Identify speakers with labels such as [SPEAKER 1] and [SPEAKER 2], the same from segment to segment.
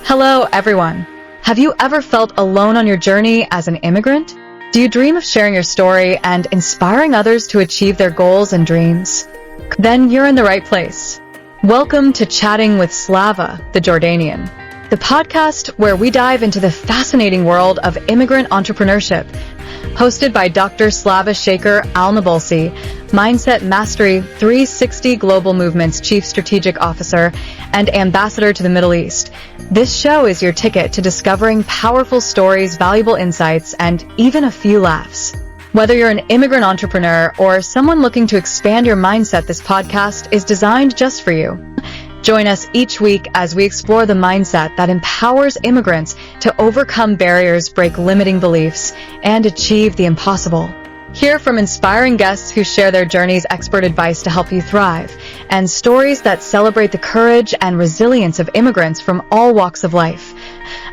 [SPEAKER 1] Hello, everyone. Have you ever felt alone on your journey as an immigrant? Do you dream of sharing your story and inspiring others to achieve their goals and dreams? Then you're in the right place. Welcome to Chatting with Slava the Jordanian, the podcast where we dive into the fascinating world of immigrant entrepreneurship. Hosted by Dr. Slava Al-Nabolsi, Mindset Mastery 360 Global Movement's Chief Strategic Officer and Ambassador to the Middle East. This show is your ticket to discovering powerful stories, valuable insights, and even a few laughs. Whether you're an immigrant entrepreneur or someone looking to expand your mindset, this podcast is designed just for you. Join us each week as we explore the mindset that empowers immigrants to overcome barriers, break limiting beliefs, and achieve the impossible. Hear from inspiring guests who share their journey's expert advice to help you thrive, and stories that celebrate the courage and resilience of immigrants from all walks of life.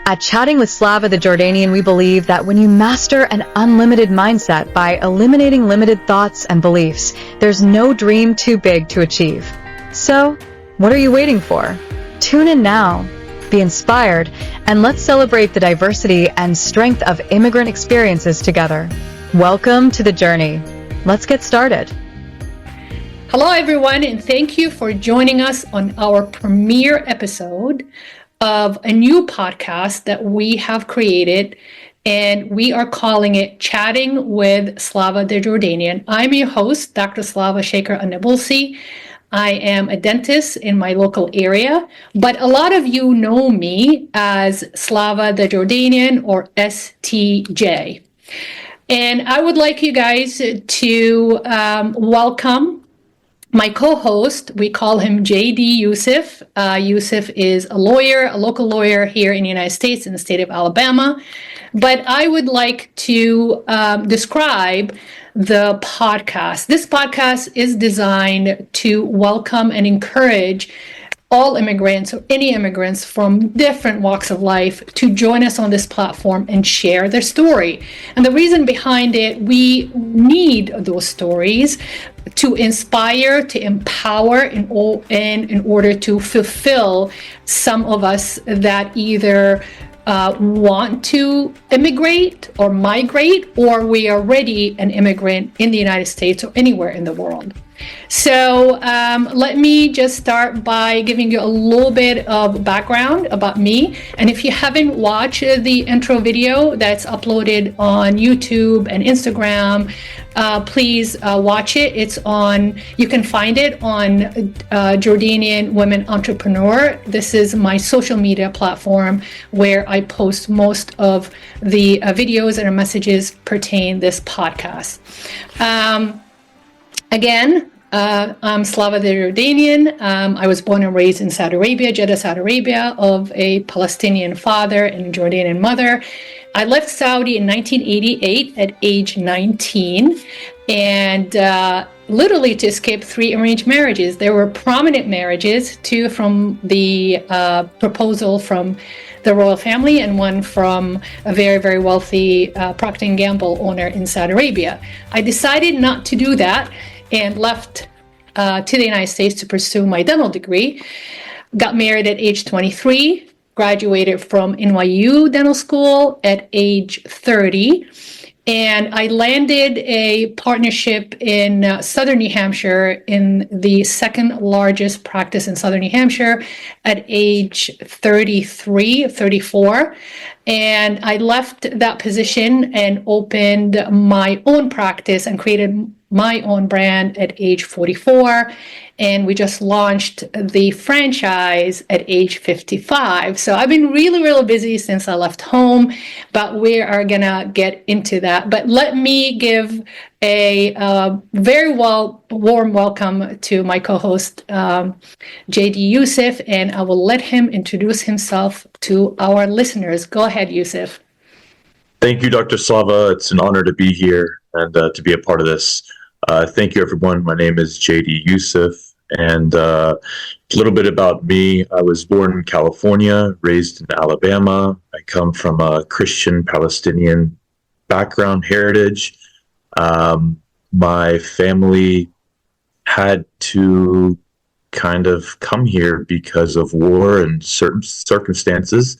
[SPEAKER 1] At Chatting with Slava the Jordanian, we believe that when you master an unlimited mindset by eliminating limited thoughts and beliefs, there's no dream too big to achieve. So, what are you waiting for? Tune in now, be inspired, and let's celebrate the diversity and strength of immigrant experiences together. Welcome to the journey. Let's get started.
[SPEAKER 2] Hello, everyone, and thank you for joining us on our premiere episode of a new podcast that we have created, and we are calling it Chatting with Slava the Jordanian. I'm your host, Dr. Slava Al-Nabolsi. I am a dentist in my local area, but a lot of you know me as Slava the Jordanian or STJ. And I would like you guys to welcome my co-host. We call him J.D. Yusef. Yusef is a lawyer, a local lawyer here in the United States in the state of Alabama. But I would like to describe the podcast. This podcast is designed to welcome and encourage all immigrants or any immigrants from different walks of life to join us on this platform and share their story. And the reason behind it, we need those stories to inspire, to empower, in order to fulfill some of us that either want to immigrate or migrate, or we are already an immigrant in the United States or anywhere in the world. So let me just start by giving you a little bit of background about me. And if you haven't watched the intro video that's uploaded on YouTube and Instagram, please watch it. You can find it on Jordanian Women Entrepreneur. This is my social media platform where I post most of the videos and messages pertain this podcast. Again, I'm Slava the Jordanian. I was born and raised in Saudi Arabia, Jeddah, Saudi Arabia, of a Palestinian father and a Jordanian mother. I left Saudi in 1988 at age 19, and literally to escape 3 arranged marriages. There were prominent marriages, 2 from the proposal from the royal family and 1 from a very, very wealthy Procter & Gamble owner in Saudi Arabia. I decided not to do that and left to the United States to pursue my dental degree. Got married at age 23, graduated from NYU Dental School at age 30, and I landed a partnership in Southern New Hampshire in the second largest practice in Southern New Hampshire at age 34. And I left that position and opened my own practice and created my own brand at age 44. And we just launched the franchise at age 55. So I've been really, really busy since I left home, but we are gonna get into that. But let me give a very warm welcome to my co-host, J.D. Yusef, and I will let him introduce himself to our listeners. Go ahead, Yusef.
[SPEAKER 3] Thank you, Dr. Slava. It's an honor to be here and to be a part of this. Thank you, everyone. My name is J.D. Yusef, and a little bit about me. I was born in California, raised in Alabama. I come from a Christian Palestinian background heritage. My family had to kind of come here because of war and certain circumstances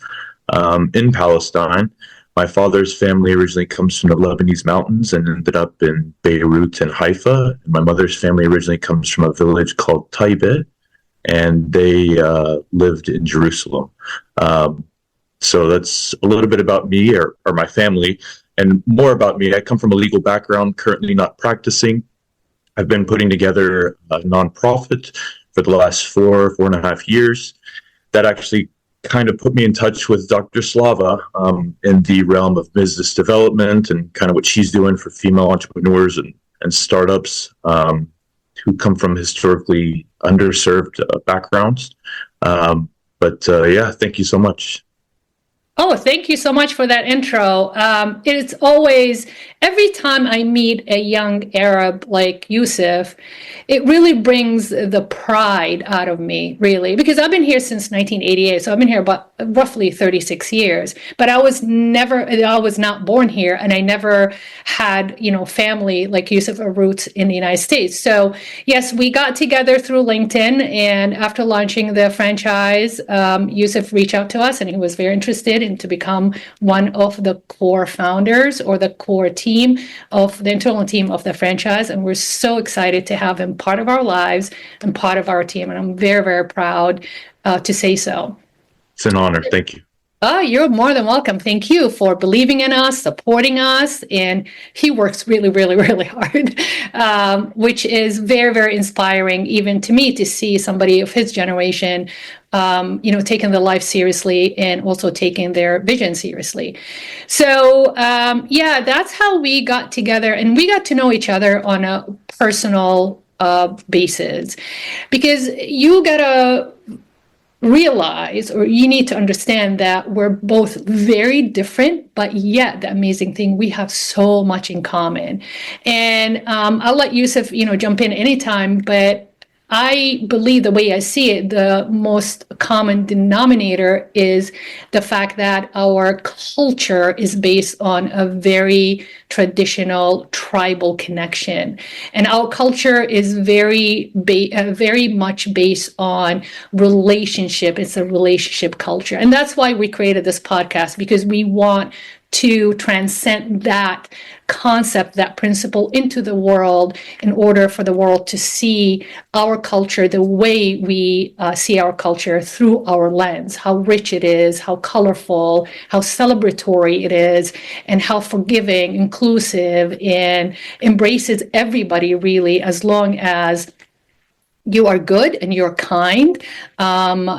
[SPEAKER 3] in Palestine. My father's family originally comes from the Lebanese mountains and ended up in Beirut and Haifa. My mother's family originally comes from a village called Taibe, and they lived in Jerusalem. So that's a little bit about me or my family, and more about me. I come from a legal background, currently not practicing. I've been putting together a nonprofit for the last 4.5 years. That actually kind of put me in touch with Dr. Slava in the realm of business development and kind of what she's doing for female entrepreneurs and startups who come from historically underserved backgrounds. Yeah, thank you so much.
[SPEAKER 2] Oh, thank you so much for that intro. It's always, every time I meet a young Arab like Yusef, it really brings the pride out of me, really, because I've been here since 1988. So I've been here about roughly 36 years, but I was not born here, and I never had, family like Yusef or roots in the United States. So yes, we got together through LinkedIn, and after launching the franchise, Yusef reached out to us, and he was very interested to become one of the core founders or the core team of the internal team of the franchise. And we're so excited to have him part of our lives and part of our team. And I'm very, very proud to say so.
[SPEAKER 3] It's an honor. Thank you.
[SPEAKER 2] Oh, you're more than welcome. Thank you for believing in us, supporting us. And he works really, really, really hard, which is very, very inspiring, even to me, to see somebody of his generation, taking their life seriously and also taking their vision seriously. So, that's how we got together, and we got to know each other on a personal basis, because you gotta realize, or you need to understand, that we're both very different, but yet the amazing thing, we have so much in common. And I'll let Yusuf, jump in anytime, but I believe, the way I see it, the most common denominator is the fact that our culture is based on a very traditional tribal connection. And our culture is very much based on relationship. It's a relationship culture. And that's why we created this podcast, because we want to transcend that concept, that principle into the world, in order for the world to see our culture the way we see our culture, through our lens, how rich it is, how colorful, how celebratory it is, and how forgiving, inclusive, and embraces everybody, really, as long as you are good and you're kind.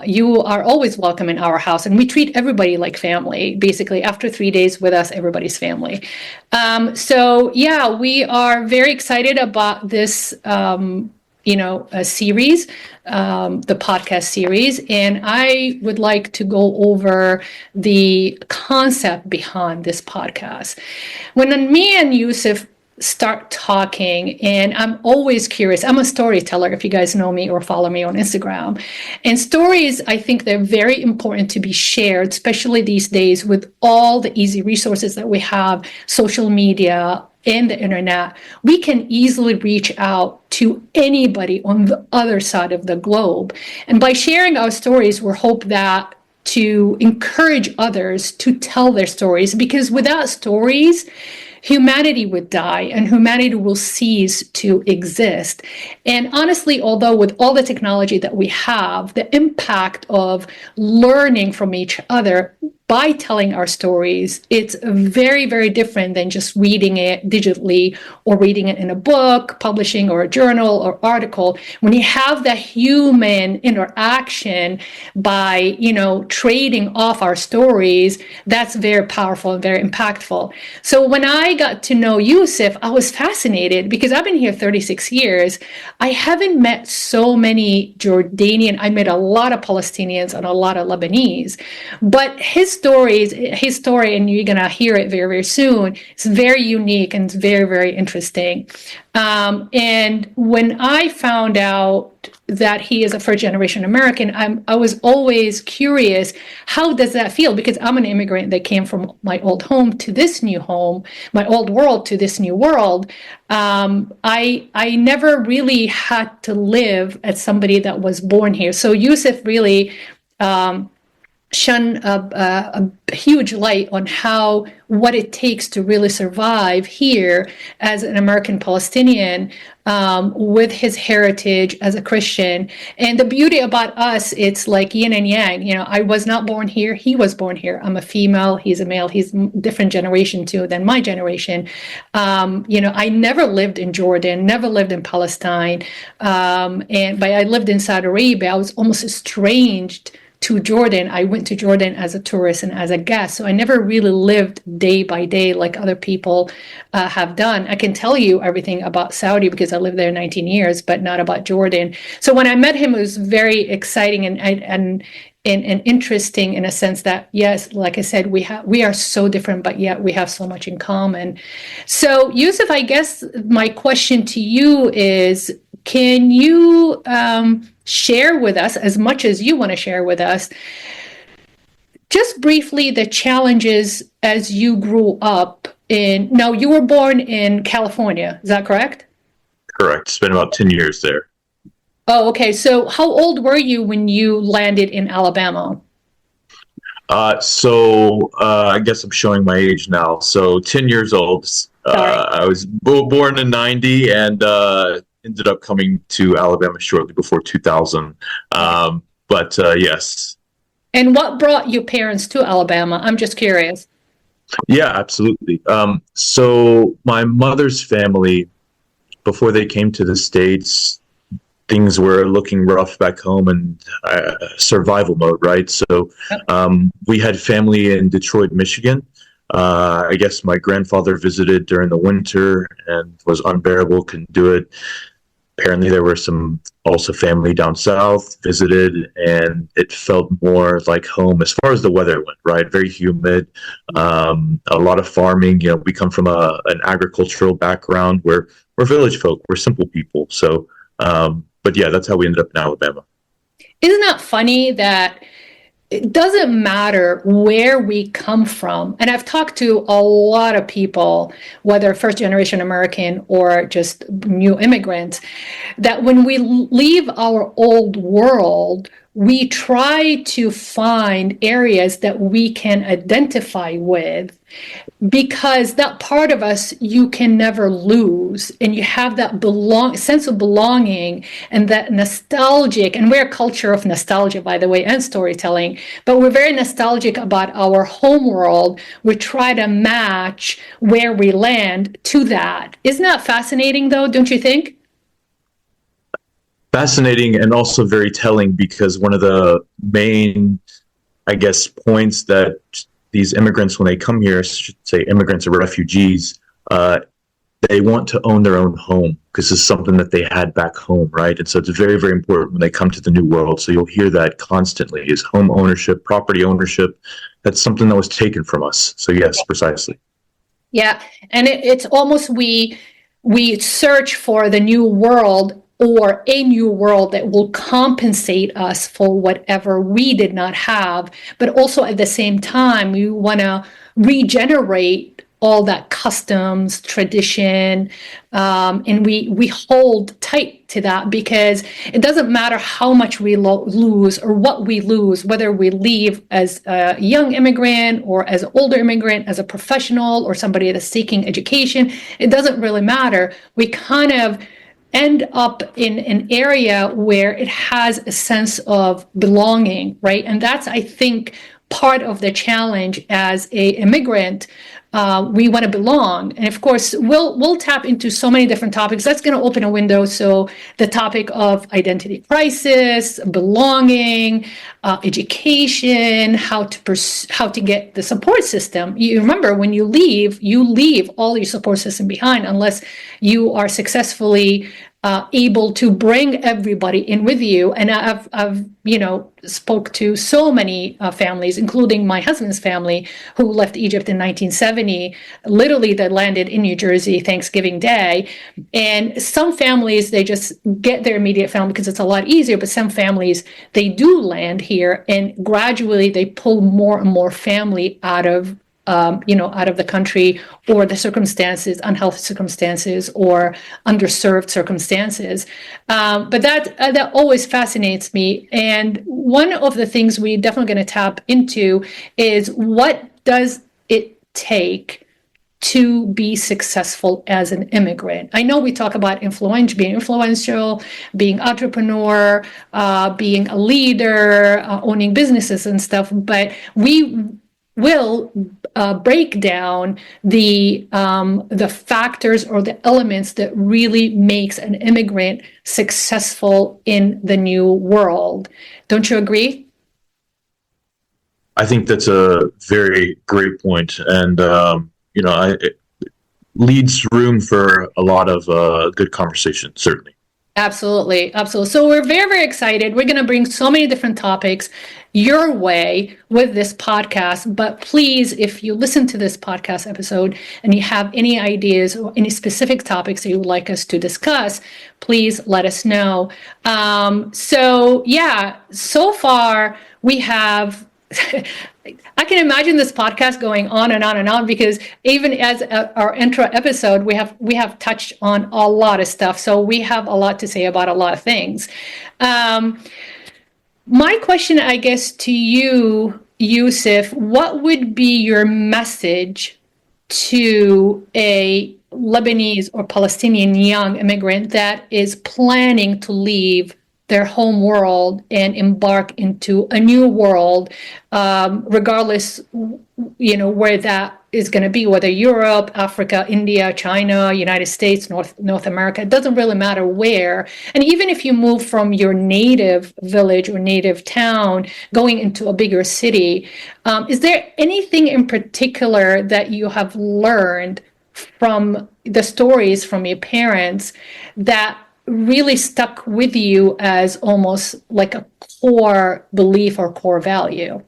[SPEAKER 2] You are always welcome in our house, and we treat everybody like family. Basically, after 3 days with us, everybody's family. We are very excited about this, a series, the podcast series, and I would like to go over the concept behind this podcast. When me and Yusuf start talking, and I'm always curious. I'm a storyteller, if you guys know me or follow me on Instagram. And stories, I think they're very important to be shared, especially these days with all the easy resources that we have, social media and the internet. We can easily reach out to anybody on the other side of the globe. And by sharing our stories, we hope that to encourage others to tell their stories, because without stories, humanity would die and humanity will cease to exist. And honestly, although with all the technology that we have, the impact of learning from each other by telling our stories, it's very, very different than just reading it digitally or reading it in a book, publishing, or a journal or article. When you have that human interaction by, trading off our stories, that's very powerful and very impactful. So when I got to know Yusuf, I was fascinated, because I've been here 36 years. I haven't met so many Jordanian. I met a lot of Palestinians and a lot of Lebanese, but his his story, and you're going to hear it very, very soon. It's very unique and it's very, very interesting. And when I found out that he is a first generation American, I was always curious, how does that feel? Because I'm an immigrant that came from my old home to this new home, my old world to this new world. I never really had to live as somebody that was born here. So Yusef really shone a huge light on what it takes to really survive here as an American Palestinian, with his heritage as a Christian. And the beauty about us, it's like yin and yang. You know, I was not born here. He was born here. I'm a female. He's a male. He's a different generation too than my generation. You know, I never lived in Jordan, never lived in Palestine. But I lived in Saudi Arabia. I was almost estranged to Jordan. I went to Jordan as a tourist and as a guest. So I never really lived day by day like other people have done. I can tell you everything about Saudi because I lived there 19 years, but not about Jordan. So when I met him, it was very exciting and interesting in a sense that, yes, like I said, we are so different, but yet we have so much in common. So Yusuf, I guess my question to you is, can you share with us, as much as you want to share with us, just briefly the challenges as you grew up now you were born in California, is that correct?
[SPEAKER 3] Correct. Spent about 10 years there.
[SPEAKER 2] Oh, okay. So how old were you when you landed in Alabama?
[SPEAKER 3] I guess I'm showing my age now. So 10 years old. I was born in 90 and ended up coming to Alabama shortly before 2000. Yes. And
[SPEAKER 2] what brought your parents to Alabama? I'm just curious.
[SPEAKER 3] Yeah, absolutely. So my mother's family, before they came to the States, things were looking rough back home and survival mode, right? So we had family in Detroit, Michigan. I guess my grandfather visited during the winter and was unbearable, couldn't do it. Apparently there were some also family down south, visited, and it felt more like home as far as the weather went, right? Very humid, a lot of farming. You know, we come from an agricultural background. We're village folk. We're simple people. So, but yeah, that's how we ended up in Alabama.
[SPEAKER 2] Isn't that funny that it doesn't matter where we come from? And I've talked to a lot of people, whether first generation American or just new immigrants, that when we leave our old world, we try to find areas that we can identify with, because that part of us you can never lose, and you have that sense of belonging and that nostalgic. And we're a culture of nostalgia, by the way, and storytelling, but we're very nostalgic about our home world. We try to match where we land to that. Isn't that fascinating though, don't you think?
[SPEAKER 3] Fascinating, and also very telling, because one of the main, I guess, points that these immigrants, when they come here, I should say immigrants or refugees, they want to own their own home, because it's something that they had back home, right? And so it's very, very important when they come to the new world. So you'll hear that constantly, is home ownership, property ownership. That's something that was taken from us. So yes, precisely.
[SPEAKER 2] Yeah, and it's almost we search for the new world, or a new world that will compensate us for whatever we did not have. But also at the same time, we want to regenerate all that customs, tradition, and we hold tight to that, because it doesn't matter how much we lose or what we lose, whether we leave as a young immigrant or as an older immigrant, as a professional or somebody that's seeking education. It doesn't really matter. We kind of end up in an area where it has a sense of belonging, right? And that's, I think, part of the challenge as a immigrant, we want to belong. And of course, we'll tap into so many different topics. That's going to open a window. So the topic of identity crisis, belonging, education, how to get the support system. You remember, when you leave all your support system behind unless you are successfully able to bring everybody in with you. And I've spoke to so many families, including my husband's family, who left Egypt in 1970. Literally, they landed in New Jersey Thanksgiving Day. And some families, they just get their immediate family because it's a lot easier. But some families, they do land here, and gradually they pull more and more family out of the country, or the circumstances, unhealthy circumstances, or underserved circumstances. But that always fascinates me. And one of the things we're definitely going to tap into is, what does it take to be successful as an immigrant? I know we talk about being influential, being entrepreneur, being a leader, owning businesses and stuff, but we will break down the factors or the elements that really makes an immigrant successful in the new world. Don't you agree?
[SPEAKER 3] I think that's a very great point, and it leads room for a lot of good conversation, certainly.
[SPEAKER 2] Absolutely. So we're very, very excited. We're going to bring so many different topics your way with this podcast. But please, if you listen to this podcast episode and you have any ideas or any specific topics that you would like us to discuss, please let us know. So far we have I can imagine this podcast going on and on and on, because even as our intro episode, we have touched on a lot of stuff. So we have a lot to say about a lot of things. My question, I guess, to you, Yusif, what would be your message to a Lebanese or Palestinian young immigrant that is planning to leave their home world and embark into a new world, regardless, where that is going to be, whether Europe, Africa, India, China, United States, North America, it doesn't really matter where. And even if you move from your native village or native town going into a bigger city, is there anything in particular that you have learned from the stories from your parents that really stuck with you as almost like a core belief or core value?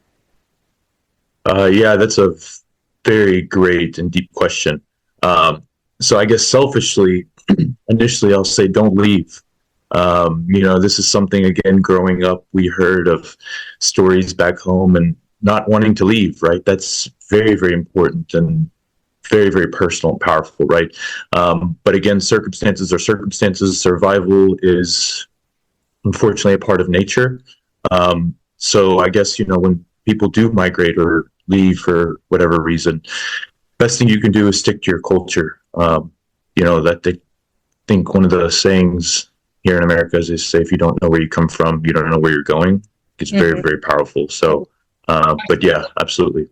[SPEAKER 3] That's a very great and deep question. So I guess selfishly, initially I'll say don't leave. This is something, again, growing up, we heard of stories back home and not wanting to leave, right? That's very, very important and very, very personal and powerful, right? But again, circumstances are circumstances. Survival is unfortunately a part of nature. So I guess, when people do migrate or leave for whatever reason, best thing you can do is stick to your culture. That they think one of the sayings here in America is they say, if you don't know where you come from, you don't know where you're going. It's very, very powerful. So, but yeah, absolutely.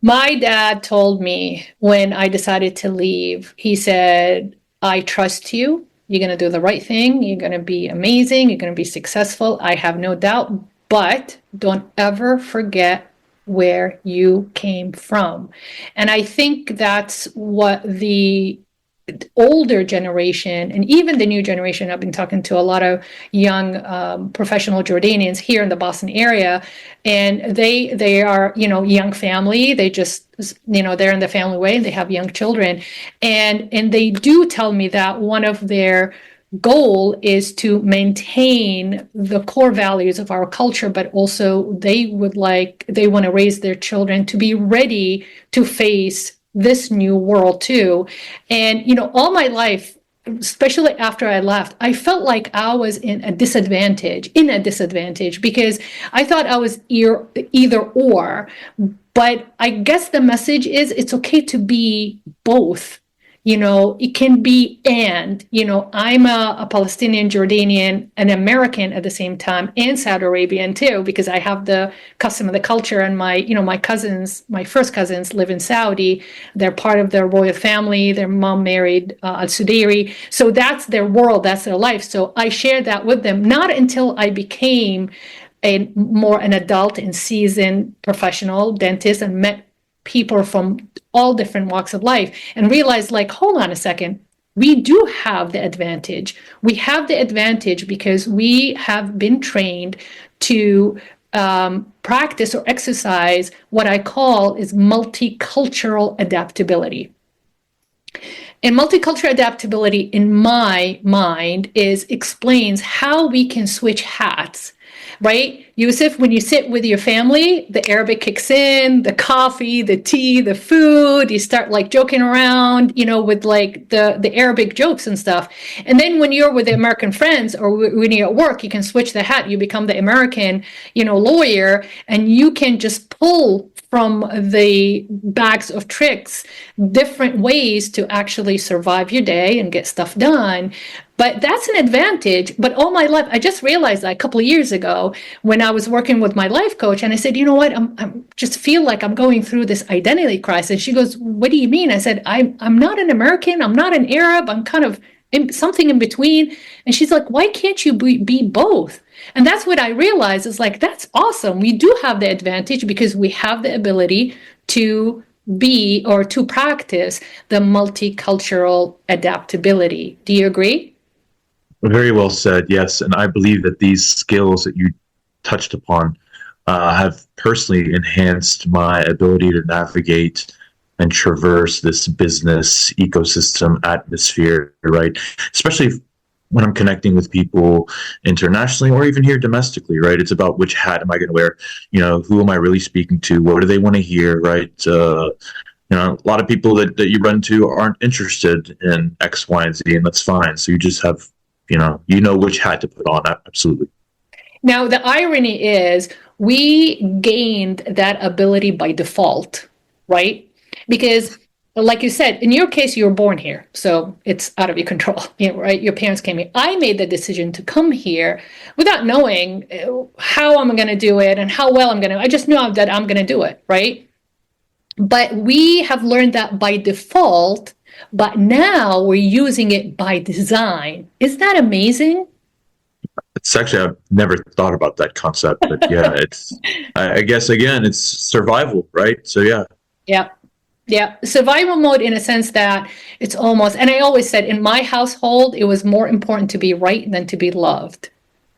[SPEAKER 2] My dad told me when I decided to leave, he said, I trust you. You're going to do the right thing. You're going to be amazing. You're going to be successful. I have no doubt. But don't ever forget where you came from. And I think that's what the older generation and even the new generation, I've been talking to a lot of young professional Jordanians here in the Boston area, and they are, young family. They just, they're in the family way, and they have young children. And they do tell me that one of their goal is to maintain the core values of our culture, but also they want to raise their children to be ready to face this new world too. And, all my life, especially after I left, I felt like I was in a disadvantage because I thought I was either or. But I guess the message is it's okay to be both. it can be, and, I'm a Palestinian, Jordanian, an American at the same time, and Saudi Arabian too, because I have the custom of the culture, and my cousins, my first cousins live in Saudi. They're part of the royal family. Their mom married al-Sudairi. So that's their world, that's their life. So I shared that with them, not until I became an adult and seasoned professional dentist and met people from all different walks of life and realized, like, hold on a second, we do have the advantage. We have the advantage because we have been trained to practice or exercise what I call is multicultural adaptability. And multicultural adaptability, in my mind, explains how we can switch hats, right? Yusuf, when you sit with your family, the Arabic kicks in, the coffee, the tea, the food, you start like joking around, with like the Arabic jokes and stuff. And then when you're with the American friends or when you're at work, you can switch the hat. You become the American, lawyer, and you can just pull from the bags of tricks different ways to actually survive your day and get stuff done. But that's an advantage. But all my life, I just realized that a couple of years ago when I was working with my life coach, and I said, you know what, I'm just feel like I'm going through this identity crisis. She goes, what do you mean? I said, I'm not an American. I'm not an Arab. I'm kind of something in between. And she's like, why can't you be both? And that's what I realized is like, that's awesome. We do have the advantage because we have the ability to be or to practice the multicultural adaptability. Do you agree?
[SPEAKER 3] Very well said. Yes. And I believe that these skills that you touched upon have personally enhanced my ability to navigate and traverse this business ecosystem atmosphere, right? Especially when I'm connecting with people internationally or even here domestically, right? It's about which hat am I going to wear? Who am I really speaking to? What do they want to hear, right? A lot of people that you run to aren't interested in X, Y, and Z, and that's fine. So you just have, which hat to put on. Absolutely.
[SPEAKER 2] Now, the irony is we gained that ability by default, right? Because like you said, in your case, you were born here, so it's out of your control, right? Your parents came here. I made the decision to come here without knowing how I'm going to do it and how well I'm going to. I just knew that I'm going to do it, right? But we have learned that by default, but now we're using it by design. Is that amazing?
[SPEAKER 3] It's actually, I've never thought about that concept, but yeah, I guess, again, it's survival, right? So yeah.
[SPEAKER 2] Yeah. Yeah, survival mode in a sense that it's almost, and I always said in my household, it was more important to be right than to be loved.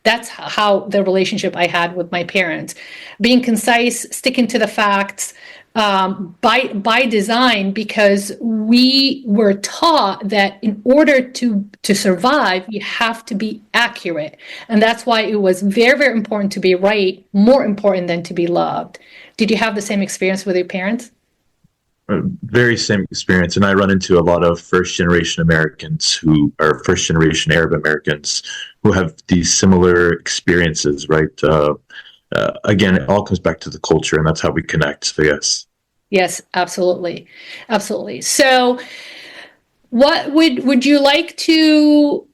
[SPEAKER 2] That's how the relationship I had with my parents. Being concise, sticking to the facts, by design, because we were taught that in order to survive, you have to be accurate. And that's why it was very, very important to be right, more important than to be loved. Did you have the same experience with your parents?
[SPEAKER 3] Very same experience, and I run into a lot of first-generation Americans who are first-generation Arab Americans who have these similar experiences, right? Again, it all comes back to the culture, and that's how we connect. So
[SPEAKER 2] yes, absolutely, absolutely. So, what would you like to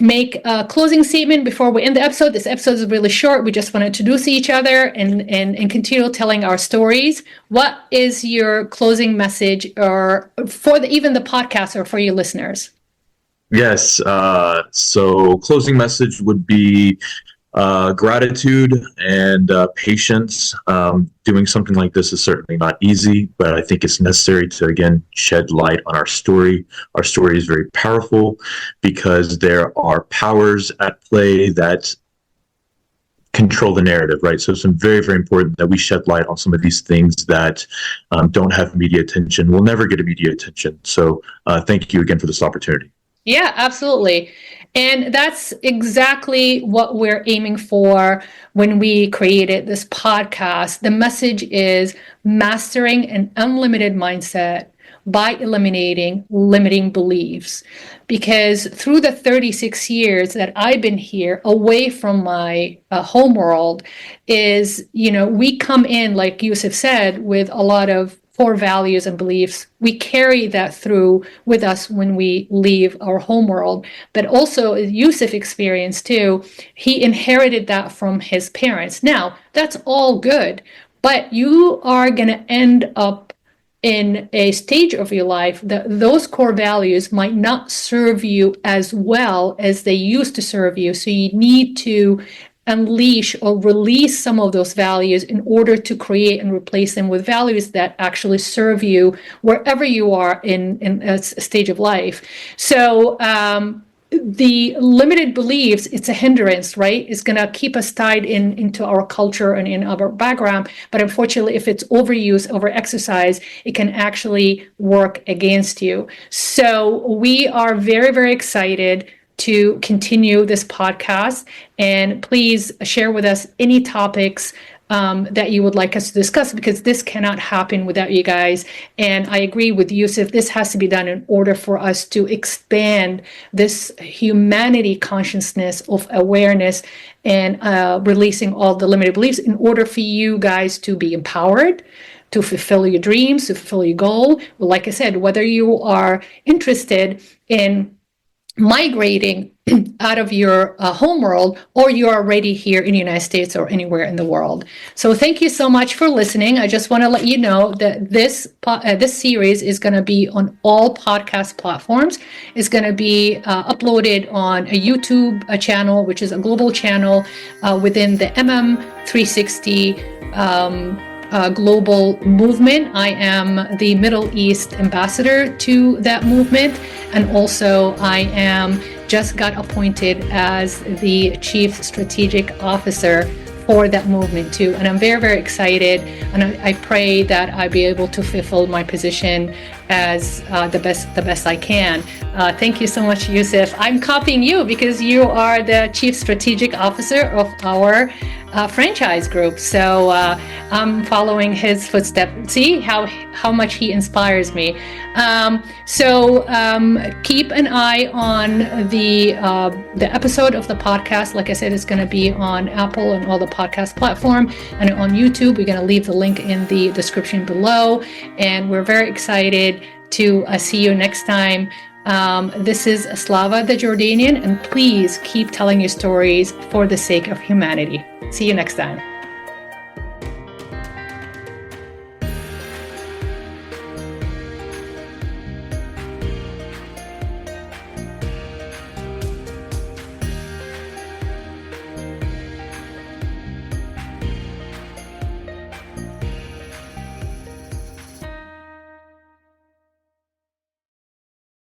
[SPEAKER 2] make a closing statement before we end the episode? This episode is really short. We just want to introduce each other and continue telling our stories. What is your closing message, or for even the podcast, or for your listeners?
[SPEAKER 3] Yes. So closing message would be gratitude and patience. Doing something like this is certainly not easy, but I think it's necessary to, again, shed light on our story. Our story is very powerful because there are powers at play that control the narrative, right? So it's very, very important that we shed light on some of these things that don't have media attention, will never get a media attention. So thank you again for this opportunity.
[SPEAKER 2] Yeah, absolutely. And that's exactly what we're aiming for when we created this podcast. The message is mastering an unlimited mindset by eliminating limiting beliefs. Because through the 36 years that I've been here away from my home world we come in, like Yusef said, with a lot of core values and beliefs. We carry that through with us when we leave our homeworld. But also, Yusuf experienced too, he inherited that from his parents. Now, that's all good, but you are going to end up in a stage of your life that those core values might not serve you as well as they used to serve you. So you need to unleash or release some of those values in order to create and replace them with values that actually serve you wherever you are in a stage of life. So the limited beliefs, it's a hindrance, right? It's going to keep us tied into our culture and in our background. But unfortunately, if it's overuse, overexercise, it can actually work against you. So we are very, very excited to continue this podcast. And please share with us any topics that you would like us to discuss, because this cannot happen without you guys. And I agree with Yusuf, this has to be done in order for us to expand this humanity consciousness of awareness and releasing all the limited beliefs in order for you guys to be empowered, to fulfill your dreams, to fulfill your goal. Well, like I said, whether you are interested in migrating out of your home world, or you're already here in the United States or anywhere in the world. So thank you so much for listening. I just want to let you know that this series is going to be on all podcast platforms. It's going to be uploaded on a YouTube channel, which is a global channel within the MM360 global movement. I am the Middle East ambassador to that movement, and also I am just got appointed as the Chief Strategic Officer for that movement too. And I'm very, very excited, and I pray that I'll be able to fulfill my position as the best I can. Thank you so much, Yusuf. I'm copying you because you are the Chief Strategic Officer of our franchise group. So I'm following his footsteps. See how much he inspires me. So keep an eye on the episode of the podcast. Like I said, it's going to be on Apple and all the podcast platform, and on YouTube. We're going to leave the link in the description below. And we're very excited to see you next time. This is Slava the Jordanian, and please keep telling your stories for the sake of humanity. See you next time.